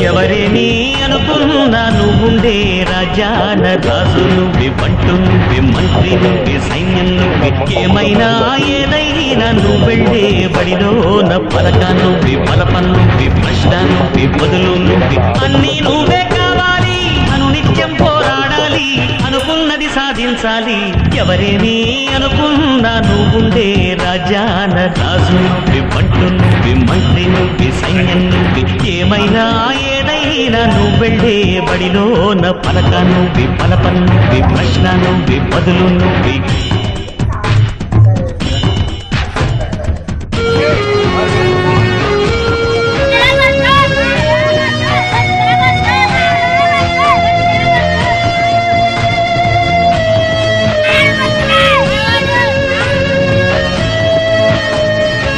ఎవరేని అనుకున్నా నువ్వుండే రాజాన రాజు నువ్వే, బంటు నువ్వే, మంత్రి నువ్వే, సైన్యం నువ్వే, ఏమైనా ఏదైనా నువ్వు వెళ్ళే బడిలోన పలక నువ్వే, పలప నువ్వే, ప్రశ్న నువ్వే, బదులు నువ్వే, అన్నీ నువ్వే కావాలి. అనునిత్యం పోరాడాలి, అనుకున్నది సాధించాలి. ఎవరేని అనుకున్నా నువ్వుండే రాజాన రాజు నువ్వే, బంటు నువ్వే, మంత్రి నువ్వే, సైన్యం నువ్వే, ఏమైనా ఏదైనా నువ్వు వెళ్ళే బడిలోన పలక నువ్వే, పలప నువ్వే, ప్రశ్న నువ్వే, బదులు నువ్వే.